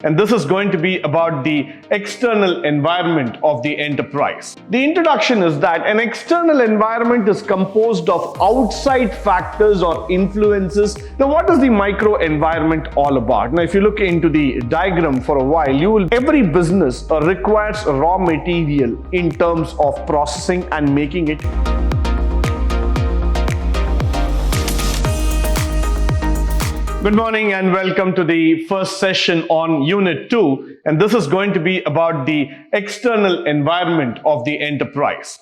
And this is going to be about the external environment of the enterprise. The introduction is that an external environment is composed of outside factors or influences. Now, what is the micro environment all about? Now, if you look into the diagram for a while, every business requires raw material in terms of processing and making it. Good morning and welcome to the first session on Unit 2, and this is going to be about the external environment of the enterprise.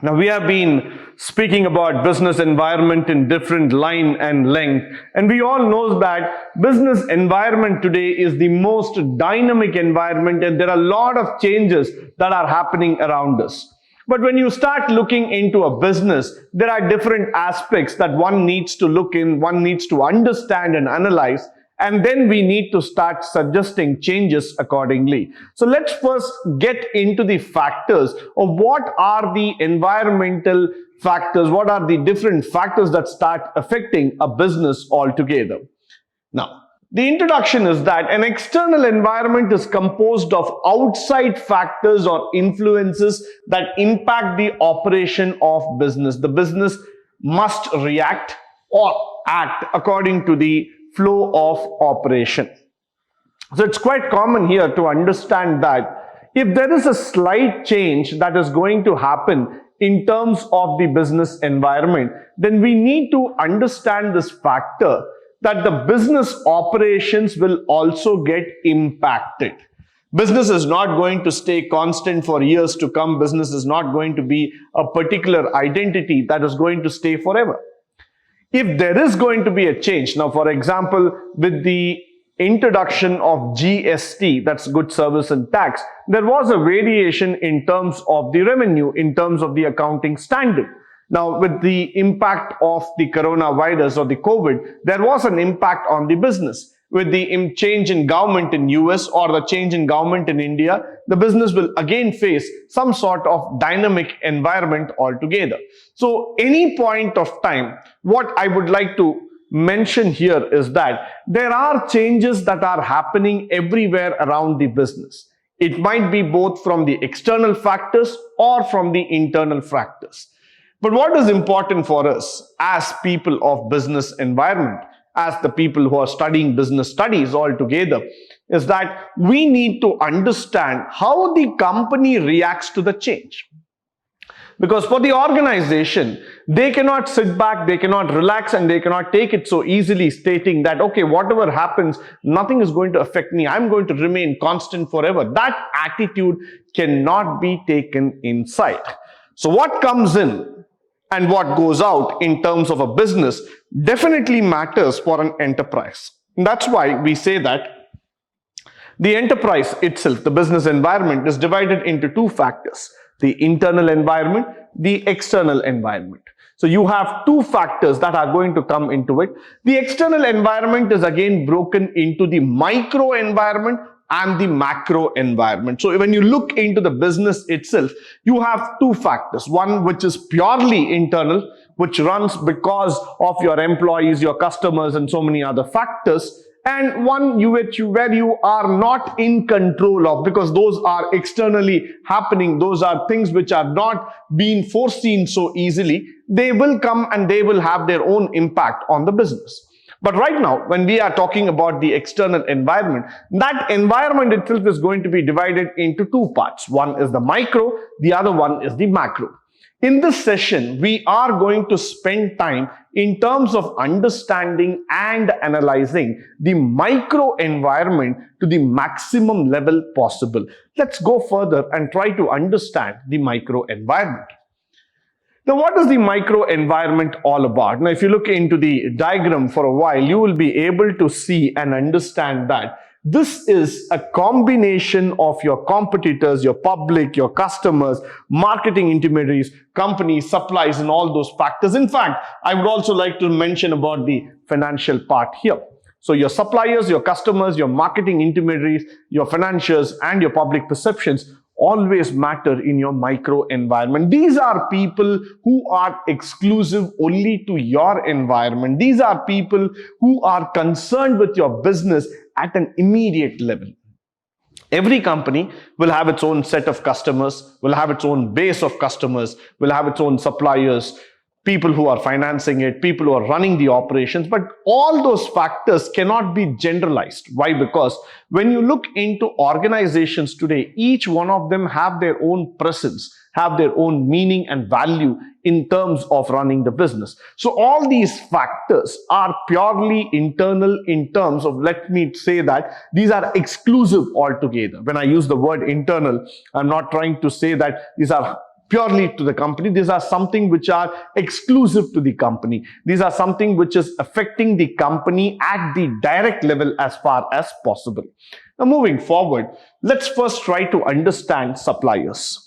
Now, we have been speaking about business environment in different line and length, and we all know that business environment today is the most dynamic environment, and there are a lot of changes that are happening around us. But when you start looking into a business, there are different aspects that one needs to look in, one needs to understand and analyze, and then we need to start suggesting changes accordingly. So let's first get into the factors of what are the environmental factors, what are the different factors that start affecting a business altogether. Now, the introduction is that an external environment is composed of outside factors or influences that impact the operation of business. The business must react or act according to the flow of operation. So it's quite common here to understand that if there is a slight change that is going to happen in terms of the business environment, then we need to understand this factor that the business operations will also get impacted. Business is not going to stay constant for years to come. Business is not going to be a particular identity that is going to stay forever. If there is going to be a change, now for example, with the introduction of GST, that's Goods, Service and Tax, there was a variation in terms of the revenue, in terms of the accounting standard. Now, with the impact of the coronavirus or the COVID, there was an impact on the business. With the change in government in US or the change in government in India, the business will again face some sort of dynamic environment altogether. So, any point of time, what I would like to mention here is that there are changes that are happening everywhere around the business. It might be both from the external factors or from the internal factors. But what is important for us as people of business environment, as the people who are studying business studies altogether, is that we need to understand how the company reacts to the change. Because for the organization, they cannot sit back, they cannot relax, and they cannot take it so easily, stating that, okay, whatever happens, nothing is going to affect me. I'm going to remain constant forever. That attitude cannot be taken inside. So what comes in and what goes out in terms of a business definitely matters for an enterprise. And that's why we say that the enterprise itself, the business environment, is divided into two factors: the internal environment, the external environment. So you have two factors that are going to come into it. The external environment is again broken into the micro environment and the macro environment. So when you look into the business itself, you have two factors. One which is purely internal, which runs because of your employees, your customers, and so many other factors. And one where you are not in control of, because those are externally happening. Those are things which are not being foreseen so easily. They will come and they will have their own impact on the business. But right now, when we are talking about the external environment, that environment itself is going to be divided into two parts. One is the micro, the other one is the macro. In this session, we are going to spend time in terms of understanding and analyzing the micro environment to the maximum level possible. Let's go further and try to understand the micro environment. Now, what is the micro environment all about? Now, if you look into the diagram for a while, you will be able to see and understand that this is a combination of your competitors, your public, your customers, marketing intermediaries, companies, supplies, and all those factors. In fact, I would also like to mention about the financial part here. So your suppliers, your customers, your marketing intermediaries, your financiers, and your public perceptions always matter in your micro environment. These are people who are exclusive only to your environment. These are people who are concerned with your business at an immediate level. Every company will have its own set of customers, will have its own base of customers, will have its own suppliers, people who are financing it, people who are running the operations, but all those factors cannot be generalized. Why? Because when you look into organizations today, each one of them have their own presence, have their own meaning and value in terms of running the business. So all these factors are purely internal in terms of, let me say that these are exclusive altogether. When I use the word internal, I'm not trying to say that these are purely to the company. These are something which are exclusive to the company. These are something which is affecting the company at the direct level as far as possible. Now, moving forward, let's first try to understand suppliers.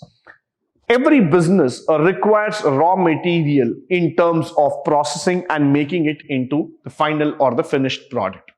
Every business requires raw material in terms of processing and making it into the final or the finished product.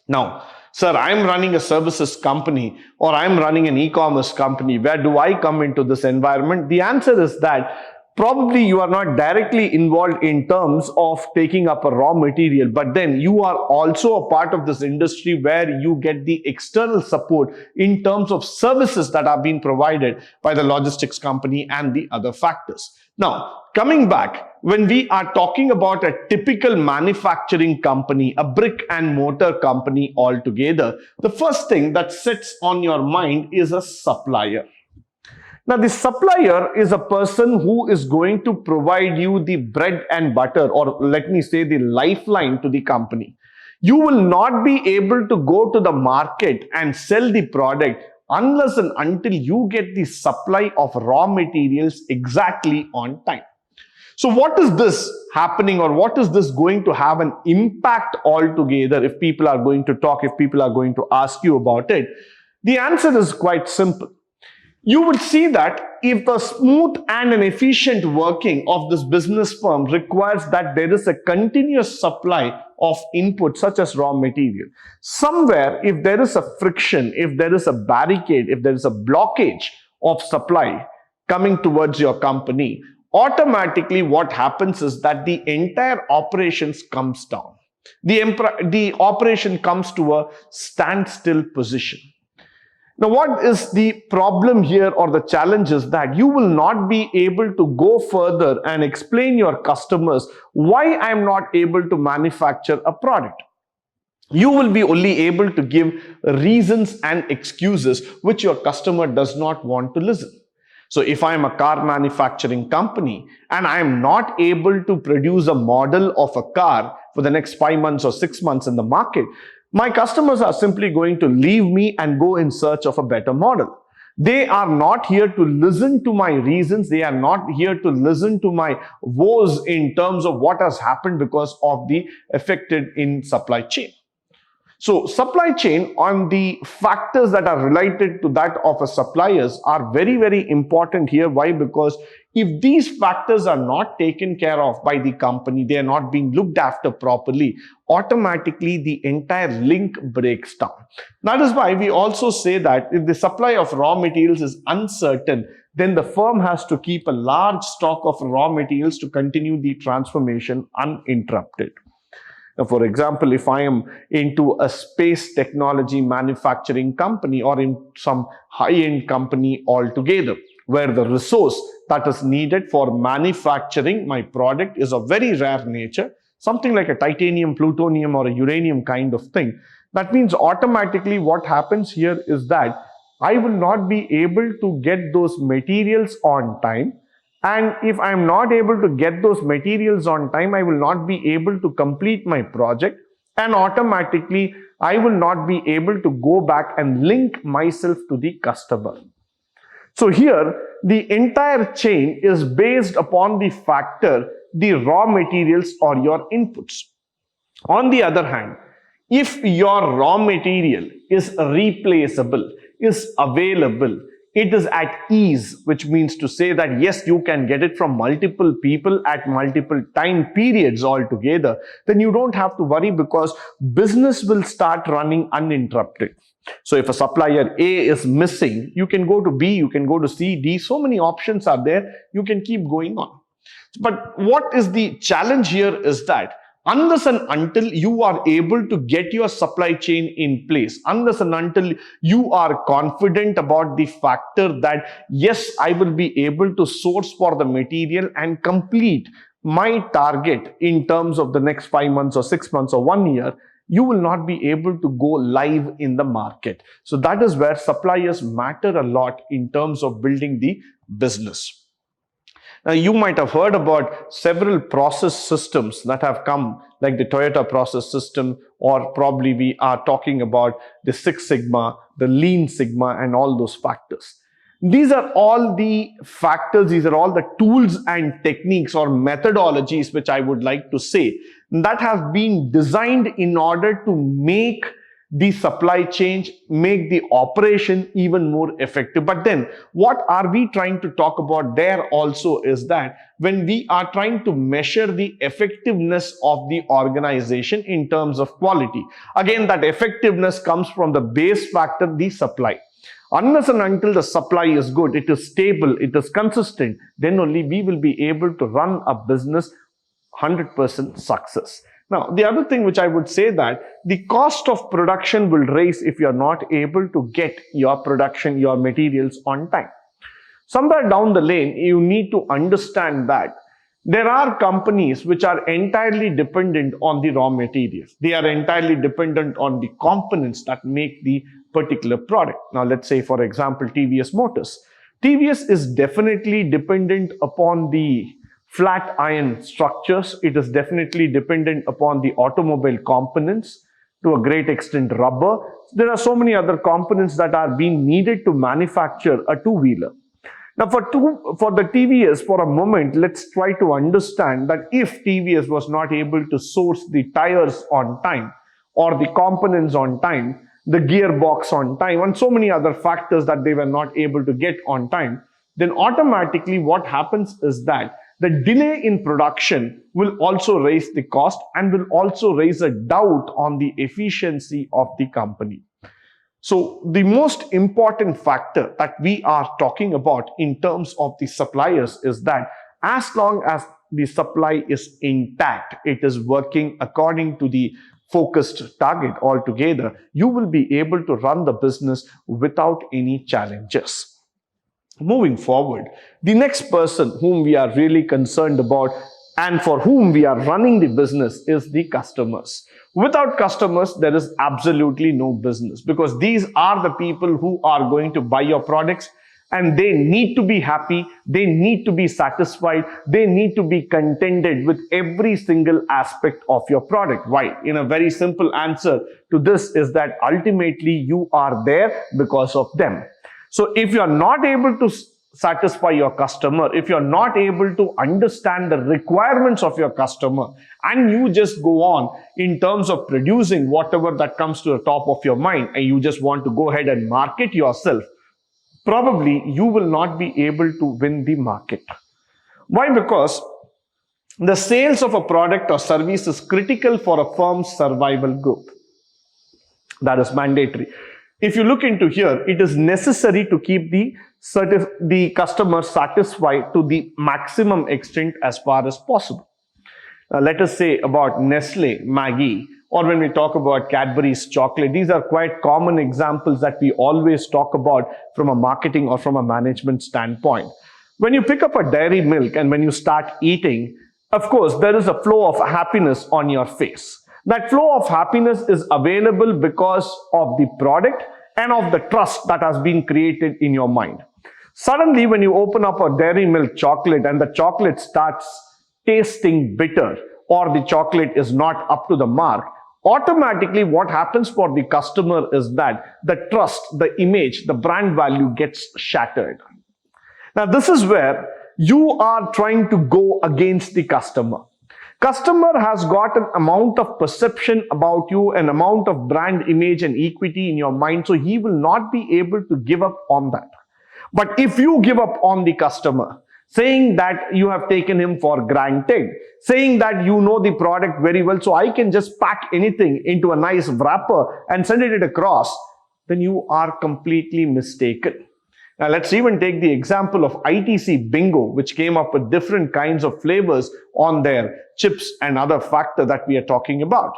Now, sir, I'm running a services company or I'm running an e-commerce company. Where do I come into this environment? The answer is that probably you are not directly involved in terms of taking up a raw material, but then you are also a part of this industry where you get the external support in terms of services that are being provided by the logistics company and the other factors. Now, coming back, when we are talking about a typical manufacturing company, a brick and mortar company altogether, the first thing that sits on your mind is a supplier. Now, the supplier is a person who is going to provide you the bread and butter, or let me say the lifeline to the company. You will not be able to go to the market and sell the product unless and until you get the supply of raw materials exactly on time. So what is this happening, or what is this going to have an impact altogether if people are going to talk, if people are going to ask you about it? The answer is quite simple. You would see that if the smooth and an efficient working of this business firm requires that there is a continuous supply of input such as raw material, somewhere if there is a friction, if there is a barricade, if there is a blockage of supply coming towards your company, automatically what happens is that the entire operations comes down. The operation comes to a standstill position. Now, what is the problem here, or the challenge is that you will not be able to go further and explain your customers why I am not able to manufacture a product. You will be only able to give reasons and excuses which your customer does not want to listen. So if I am a car manufacturing company and I am not able to produce a model of a car for the next 5 months or 6 months in the market, my customers are simply going to leave me and go in search of a better model. They are not here to listen to my reasons. They are not here to listen to my woes in terms of what has happened because of the affected in supply chain. So supply chain on the factors that are related to that of a suppliers are very, very important here. Why? Because if these factors are not taken care of by the company, they are not being looked after properly, automatically the entire link breaks down. That is why we also say that if the supply of raw materials is uncertain, then the firm has to keep a large stock of raw materials to continue the transformation uninterrupted. Now, for example, if I am into a space technology manufacturing company or in some high-end company altogether, where the resource that is needed for manufacturing my product is of very rare nature, something like a titanium, plutonium, or a uranium kind of thing, that means automatically what happens here is that I will not be able to get those materials on time. And if I am not able to get those materials on time, I will not be able to complete my project, and automatically I will not be able to go back and link myself to the customer. So here, the entire chain is based upon the factor, the raw materials or your inputs. On the other hand, if your raw material is replaceable, is available, it is at ease, which means to say that yes, you can get it from multiple people at multiple time periods altogether, then you don't have to worry because business will start running uninterrupted. So if a supplier A is missing, you can go to B, you can go to C, D, so many options are there, you can keep going on. But what is the challenge here is that Unless and until you are able to get your supply chain in place, unless and until you are confident about the factor that, yes, I will be able to source for the material and complete my target in terms of the next 5 months or 6 months or 1 year, you will not be able to go live in the market. So that is where suppliers matter a lot in terms of building the business. Now, you might have heard about several process systems that have come, like the Toyota process system, or probably we are talking about the Six Sigma, the Lean Sigma, and all those factors. These are all the factors, these are all the tools and techniques or methodologies, which I would like to say, that have been designed in order to make the supply chain, make the operation even more effective. But then what are we trying to talk about there also is that when we are trying to measure the effectiveness of the organization in terms of quality, again, that effectiveness comes from the base factor, the supply. Unless and until the supply is good, it is stable, it is consistent, then only we will be able to run a business 100% success. Now, the other thing which I would say that the cost of production will rise if you are not able to get your production, your materials on time. Somewhere down the lane, you need to understand that there are companies which are entirely dependent on the raw materials. They are entirely dependent on the components that make the particular product. Now, let's say, for example, TVS Motors. TVS is definitely dependent upon the flat iron structures. It is definitely dependent upon the automobile components, to a great extent rubber. There are so many other components that are being needed to manufacture a two-wheeler. Now, for the TVS, for a moment, let's try to understand that if TVS was not able to source the tires on time, or the components on time, the gearbox on time, and so many other factors that they were not able to get on time, then automatically what happens is that the delay in production will also raise the cost and will also raise a doubt on the efficiency of the company. So the most important factor that we are talking about in terms of the suppliers is that as long as the supply is intact, it is working according to the focused target altogether, you will be able to run the business without any challenges. Moving forward, the next person whom we are really concerned about and for whom we are running the business is the customers. Without customers, there is absolutely no business, because these are the people who are going to buy your products, and they need to be happy, they need to be satisfied, they need to be contented with every single aspect of your product. Why? In a very simple answer to this is that ultimately you are there because of them. So if you are not able to satisfy your customer, if you're not able to understand the requirements of your customer, and you just go on in terms of producing whatever that comes to the top of your mind, and you just want to go ahead and market yourself, probably you will not be able to win the market. Why? Because the sales of a product or service is critical for a firm's survival growth. That is mandatory. If you look into here, it is necessary to keep the customer satisfied to the maximum extent as far as possible. Let us say about Nestle, Maggi, or when we talk about Cadbury's chocolate, these are quite common examples that we always talk about from a marketing or from a management standpoint. When you pick up a dairy milk and when you start eating, of course, there is a flow of happiness on your face. That flow of happiness is available because of the product and of the trust that has been created in your mind. Suddenly, when you open up a dairy milk chocolate and the chocolate starts tasting bitter, or the chocolate is not up to the mark, automatically what happens for the customer is that the trust, the image, the brand value gets shattered. Now, this is where you are trying to go against the customer. Customer has got an amount of perception about you, an amount of brand image and equity in your mind, so he will not be able to give up on that. But if you give up on the customer, saying that you have taken him for granted, saying that you know the product very well, so I can just pack anything into a nice wrapper and send it across, then you are completely mistaken. Now let's even take the example of ITC Bingo, which came up with different kinds of flavors on their chips and other factor that we are talking about.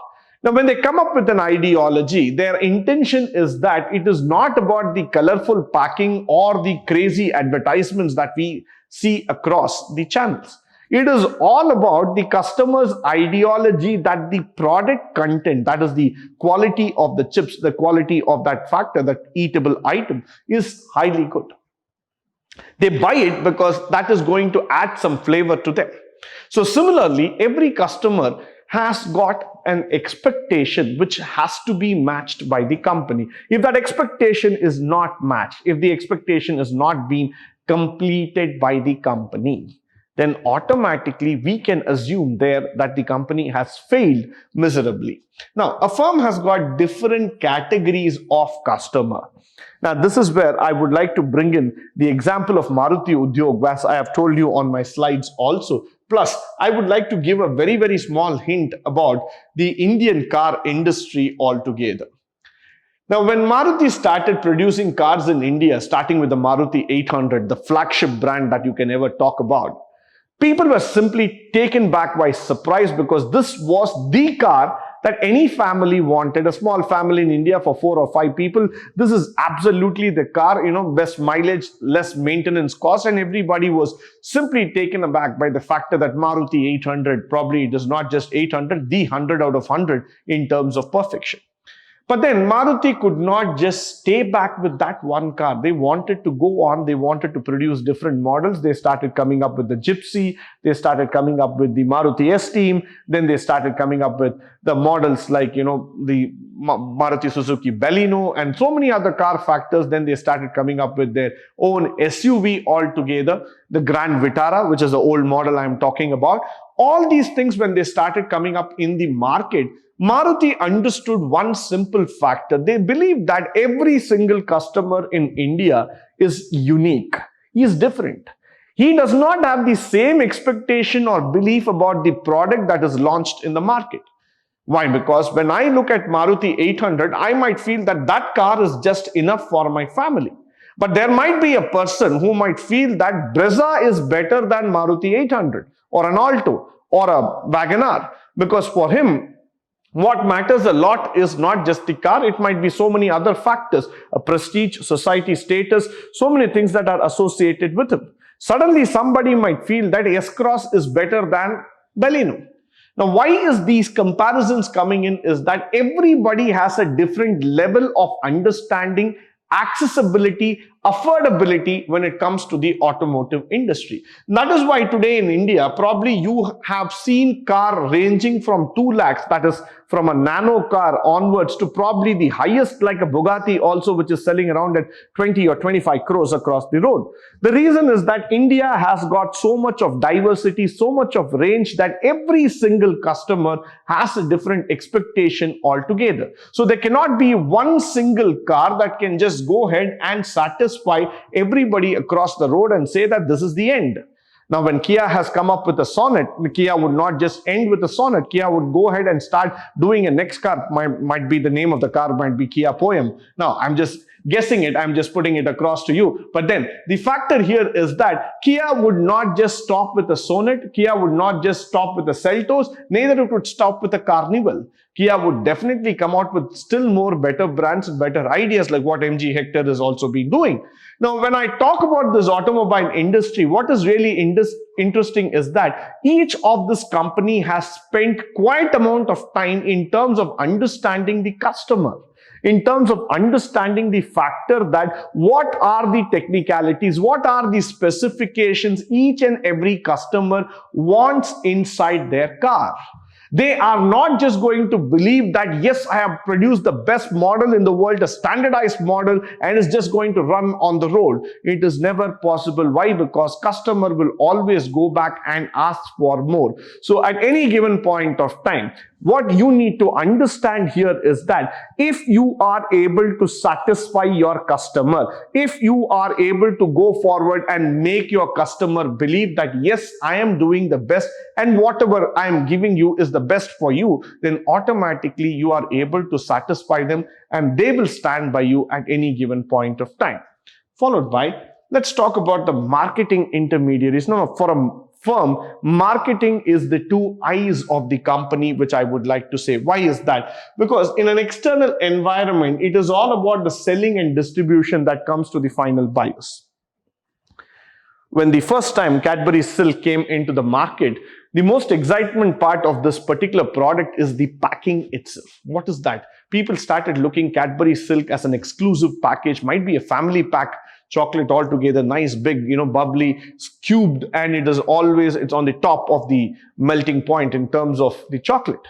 Now, when they come up with an ideology, their intention is that it is not about the colorful packing or the crazy advertisements that we see across the channels. It is all about the customer's ideology that the product content, that is the quality of the chips, the quality of that factor, that eatable item is highly good. They buy it because that is going to add some flavor to them. So similarly, every customer has got an expectation which has to be matched by the company. If that expectation is not matched, if the expectation is not being completed by the company, then automatically we can assume there that the company has failed miserably. Now, a firm has got different categories of customer. Now, this is where I would like to bring in the example of Maruti Udyog, as I have told you on my slides also. Plus, I would like to give a very, very small hint about the Indian car industry altogether. Now, when Maruti started producing cars in India, starting with the Maruti 800, the flagship brand that you can ever talk about, people were simply taken back by surprise because this was the car that any family wanted. A small family in India for 4 or 5 people, this is absolutely the car, best mileage, less maintenance cost, and everybody was simply taken aback by the factor that Maruti 800, probably it is not just 800, the 100 out of 100 in terms of perfection. But then Maruti could not just stay back with that one car. They wanted to go on. They wanted to produce different models. They started coming up with the Gypsy. They started coming up with the Maruti S-Team. Then they started coming up with the models like, the Maruti Suzuki Baleno and so many other car factors. Then they started coming up with their own SUV altogether, the Grand Vitara, which is the old model I'm talking about. All these things, when they started coming up in the market, Maruti understood one simple factor. They believe that every single customer in India is unique. He is different. He does not have the same expectation or belief about the product that is launched in the market. Why? Because when I look at Maruti 800, I might feel that that car is just enough for my family. But there might be a person who might feel that Brezza is better than Maruti 800 or an Alto or a Wagon-R, because for him, what matters a lot is not just the car, it might be so many other factors, a prestige, society status, so many things that are associated with him. Suddenly somebody might feel that S-Cross is better than Baleno. Now, why is these comparisons coming in is that everybody has a different level of understanding, accessibility, affordability when it comes to the automotive industry. That is why today in India, probably you have seen car ranging from 2 lakhs, that is from a nano car onwards, to probably the highest like a Bugatti also, which is selling around at 20 or 25 crores across the road. The reason is that India has got so much of diversity, so much of range, that every single customer has a different expectation altogether. So there cannot be one single car that can just go ahead and satisfy everybody across the road and say that this is the end. Now, when Kia has come up with a Sonet, Kia would not just end with a Sonet. Kia would go ahead and start doing a next car. Might be the name of the car, might be Kia Poem. Now, I'm just guessing it. I'm just putting it across to you. But then the factor here is that Kia would not just stop with a Sonet. Kia would not just stop with a Seltos. Neither it would stop with a Carnival. Kia would definitely come out with still more better brands and better ideas, like what MG Hector has also been doing. Now, when I talk about this automobile industry, what is really interesting is that each of this company has spent quite amount of time in terms of understanding the customer, in terms of understanding the factor that what are the technicalities, what are the specifications each and every customer wants inside their car. They are not just going to believe that, yes, I have produced the best model in the world, a standardized model, and it's just going to run on the road. It is never possible. Why? Because customer will always go back and ask for more. So at any given point of time, what you need to understand here is that if you are able to satisfy your customer, if you are able to go forward and make your customer believe that, yes, I am doing the best and whatever I am giving you is the best for you, then automatically you are able to satisfy them and they will stand by you at any given point of time. Followed by let's talk about the marketing intermediaries. Now, for a firm, marketing is the two eyes of the company, which I would like to say. Why is that? Because in an external environment, it is all about the selling and distribution that comes to the final buyers. When the first time Cadbury Silk came into the market, the most excitement part of this particular product is the packing itself. What is that? People started looking Cadbury Silk as an exclusive package, might be a family pack chocolate altogether, nice, big, bubbly, cubed, and it's on the top of the melting point in terms of the chocolate.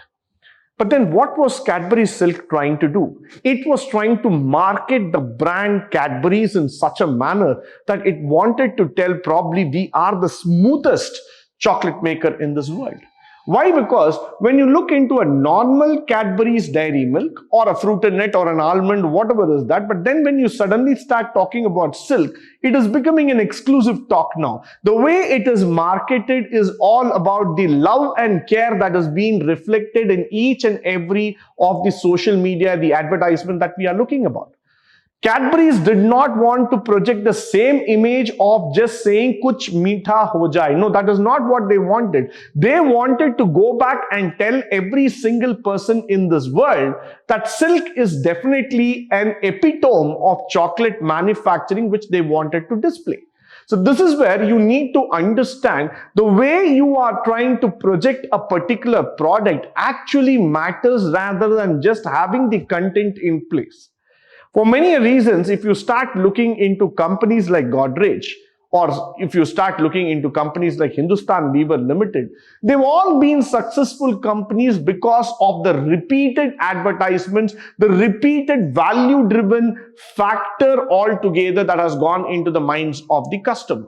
But then what was Cadbury Silk trying to do? It was trying to market the brand Cadbury's in such a manner that it wanted to tell probably we are the smoothest chocolate maker in this world. Why? Because when you look into a normal Cadbury's dairy milk or a fruited nut or an almond, whatever is that, but then when you suddenly start talking about silk, it is becoming an exclusive talk now. The way it is marketed is all about the love and care that is being reflected in each and every of the social media, the advertisement that we are looking about. Cadbury's did not want to project the same image of just saying kuch meetha ho jaye. No, that is not what they wanted. They wanted to go back and tell every single person in this world that silk is definitely an epitome of chocolate manufacturing, which they wanted to display. So this is where you need to understand the way you are trying to project a particular product actually matters rather than just having the content in place. For many reasons, if you start looking into companies like Godrej, or if you start looking into companies like Hindustan Lever Limited, they've all been successful companies because of the repeated advertisements, the repeated value-driven factor altogether that has gone into the minds of the customer.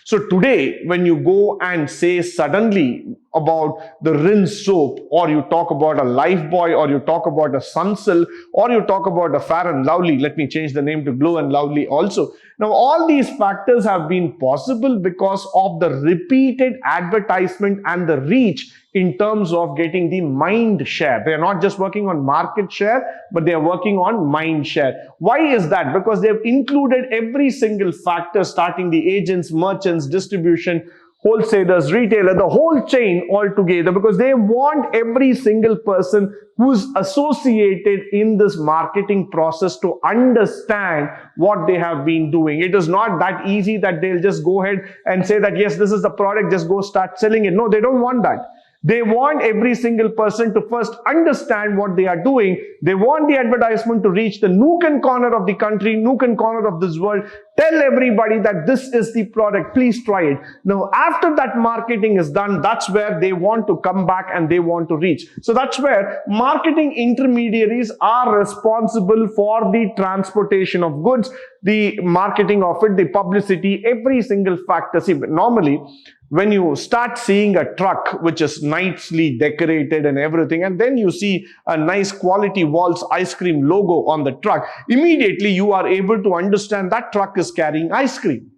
So today, when you go and say suddenly about the Rinse soap, or you talk about a Lifebuoy, or you talk about a Sunsilk, or you talk about a Fair and Lovely, let me change the name to Glow and Lovely also. Now, all these factors have been possible because of the repeated advertisement and the reach in terms of getting the mind share. They are not just working on market share, but they are working on mind share. Why is that? Because they have included every single factor, starting the agents, merchants, distribution, wholesalers, retailer, the whole chain altogether, because they want every single person who's associated in this marketing process to understand what they have been doing. It is not that easy that they'll just go ahead and say that, yes, this is the product, just go start selling it. No, they don't want that. They want every single person to first understand what they are doing. They want the advertisement to reach the nook and corner of the country, nook and corner of this world. Tell everybody that this is the product. Please try it. Now, after that marketing is done, that's where they want to come back and they want to reach. So that's where marketing intermediaries are responsible for the transportation of goods, the marketing of it, the publicity, every single factor. See, normally, when you start seeing a truck which is nicely decorated and everything, and then you see a nice quality Waltz ice cream logo on the truck, immediately you are able to understand that truck is carrying ice cream.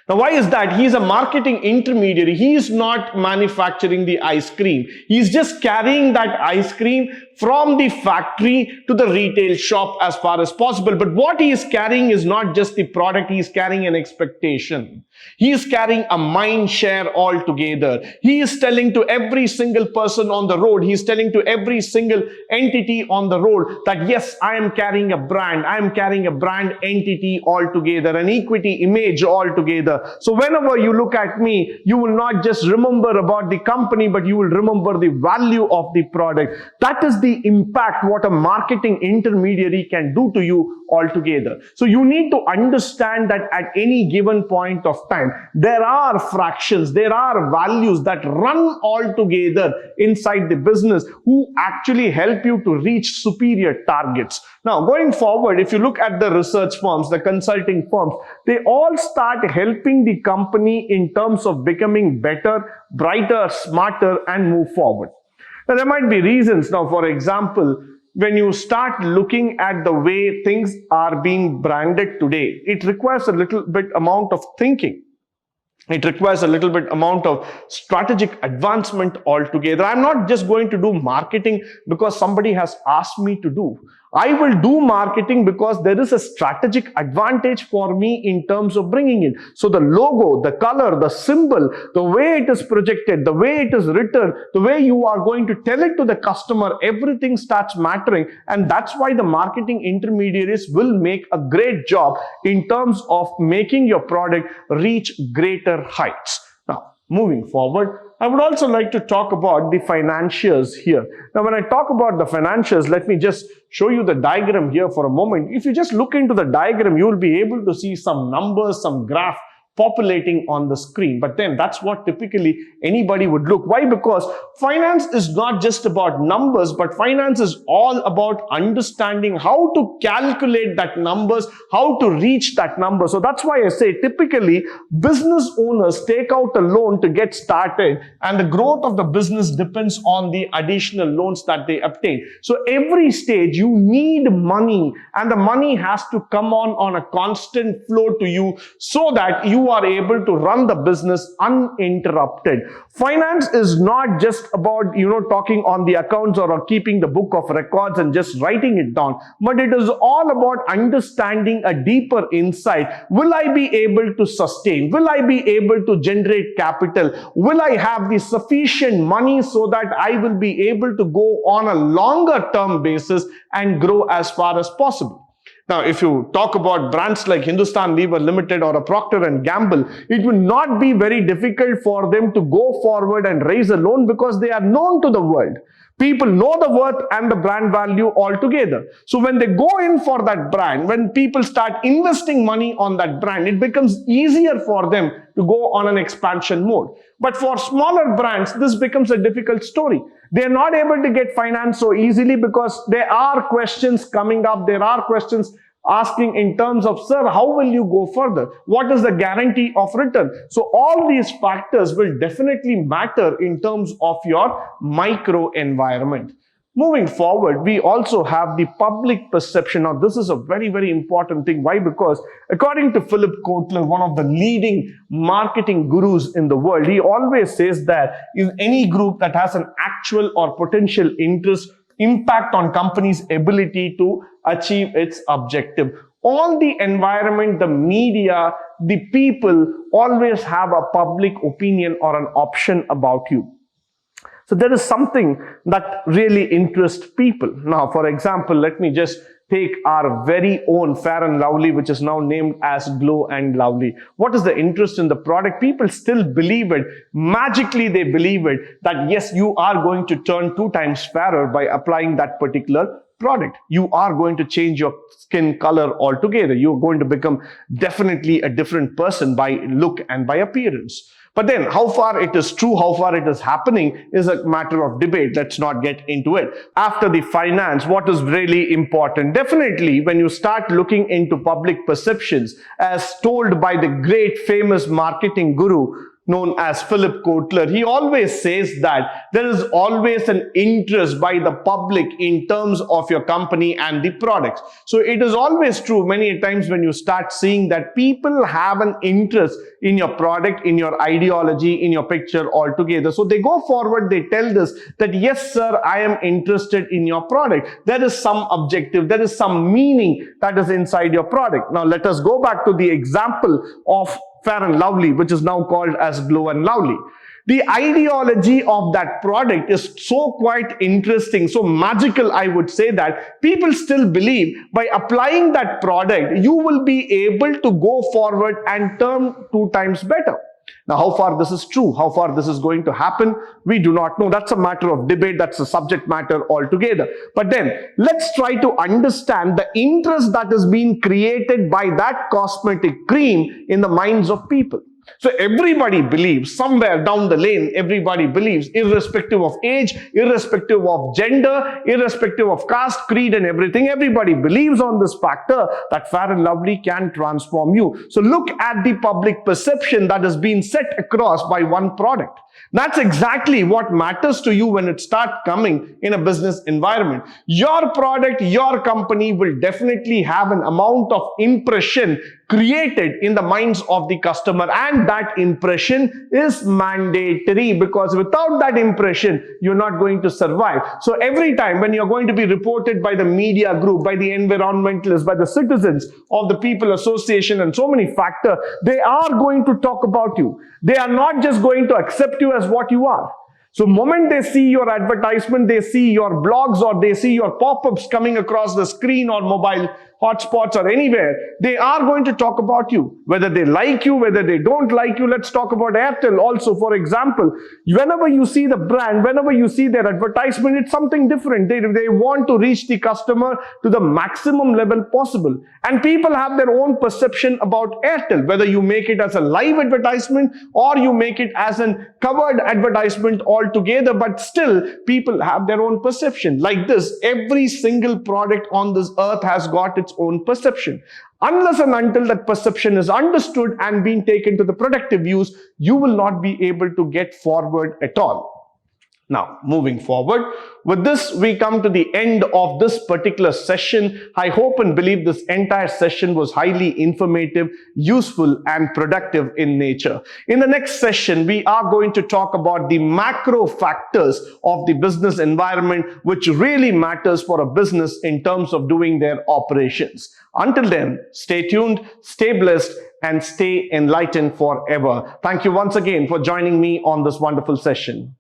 Now, why is that? He is a marketing intermediary. He is not manufacturing the ice cream. He is just carrying that ice cream from the factory to the retail shop as far as possible. But what he is carrying is not just the product. He is carrying an expectation. He is carrying a mind share altogether. He is telling to every single person on the road, he is telling to every single entity on the road that, yes, I am carrying a brand. I am carrying a brand entity altogether, an equity image altogether. So whenever you look at me, you will not just remember about the company, but you will remember the value of the product. That is the impact what a marketing intermediary can do to you altogether. So you need to understand that at any given point of time, there are fractions, there are values that run all together inside the business who actually help you to reach superior targets. Now, going forward, if you look at the research firms, the consulting firms, they all start helping the company in terms of becoming better, brighter, smarter, and move forward. Now, there might be reasons. Now, for example, when you start looking at the way things are being branded today, it requires a little bit amount of thinking. It requires a little bit amount of strategic advancement altogether. I'm not just going to do marketing because somebody has asked me to do. I will do marketing because there is a strategic advantage for me in terms of bringing it. So the logo, the color, the symbol, the way it is projected, the way it is written, the way you are going to tell it to the customer, everything starts mattering. And that's why the marketing intermediaries will make a great job in terms of making your product reach greater heights. Now, moving forward, I would also like to talk about the financials here. Now, when I talk about the financials, let me just show you the diagram here for a moment. If you just look into the diagram, you will be able to see some numbers, some graph populating on the screen. But then that's what typically anybody would look. Why? Because finance is not just about numbers, but finance is all about understanding how to calculate that numbers, how to reach that number. So that's why I say typically business owners take out a loan to get started, and the growth of the business depends on the additional loans that they obtain. So every stage you need money, and the money has to come on a constant flow to you so that you are able to run the business uninterrupted. Finance is not just about, talking on the accounts or keeping the book of records and just writing it down, but it is all about understanding a deeper insight. Will I be able to sustain? Will I be able to generate capital? Will I have the sufficient money so that I will be able to go on a longer term basis and grow as far as possible? Now, if you talk about brands like Hindustan Lever Limited or a Procter & Gamble, it will not be very difficult for them to go forward and raise a loan because they are known to the world. People know the worth and the brand value altogether. So when they go in for that brand, when people start investing money on that brand, it becomes easier for them to go on an expansion mode. But for smaller brands, this becomes a difficult story. They are not able to get finance so easily because there are questions coming up. There are questions asking in terms of, sir, how will you go further? What is the guarantee of return? So all these factors will definitely matter in terms of your micro environment. Moving forward, we also have the public perception. Now, this is a very, very important thing. Why? Because according to Philip Kotler, one of the leading marketing gurus in the world, he always says that in any group that has an actual or potential interest, impact on company's ability to achieve its objective. All the environment, the media, the people always have a public opinion or an option about you. So there is something that really interests people. Now, for example, let me just take our very own Fair and Lovely, which is now named as Glow and Lovely. What is the interest in the product? People still believe it. Magically, they believe it that yes, you are going to turn 2 times fairer by applying that particular product. You are going to change your skin color altogether. You're going to become definitely a different person by look and by appearance. But then how far it is true, how far it is happening is a matter of debate. Let's not get into it. After the finance, what is really important? Definitely when you start looking into public perceptions as told by the great famous marketing guru known as Philip Kotler, he always says that there is always an interest by the public in terms of your company and the products. So it is always true many times when you start seeing that people have an interest in your product, in your ideology, in your picture altogether. So they go forward, they tell this that yes, sir, I am interested in your product. There is some objective, there is some meaning that is inside your product. Now let us go back to the example of Fair and Lovely, which is now called as Glow and Lovely. The ideology of that product is so quite interesting, so magical, I would say, that people still believe by applying that product, you will be able to go forward and turn 2 times better. Now, how far this is true, how far this is going to happen, we do not know. That's a matter of debate. That's a subject matter altogether. But then let's try to understand the interest that is being created by that cosmetic cream in the minds of people. So everybody believes, somewhere down the lane, everybody believes, irrespective of age, irrespective of gender, irrespective of caste, creed and everything, everybody believes on this factor that Fair and Lovely can transform you. So look at the public perception that has been set across by one product. That's exactly what matters to you when it starts coming in a business environment. Your product, your company will definitely have an amount of impression created in the minds of the customer and that impression is mandatory, because without that impression, you're not going to survive. So every time when you're going to be reported by the media group, by the environmentalists, by the citizens of the People Association and so many factors, they are going to talk about you. They are not just going to accept you as what you are. So moment they see your advertisement, they see your blogs, or they see your pop-ups coming across the screen or mobile hotspots or anywhere, they are going to talk about you. Whether they like you, whether they don't like you. Let's talk about Airtel also, for example. Whenever you see the brand, whenever you see their advertisement, it's something different. They want to reach the customer to the maximum level possible. And people have their own perception about Airtel, whether you make it as a live advertisement or you make it as a covered advertisement altogether, but still people have their own perception. Like this, every single product on this earth has got its own perception. Unless and until that perception is understood and being taken to the productive use, you will not be able to get forward at all. Now, moving forward, with this, we come to the end of this particular session. I hope and believe this entire session was highly informative, useful, and productive in nature. In the next session, we are going to talk about the macro factors of the business environment, which really matters for a business in terms of doing their operations. Until then, stay tuned, stay blessed, and stay enlightened forever. Thank you once again for joining me on this wonderful session.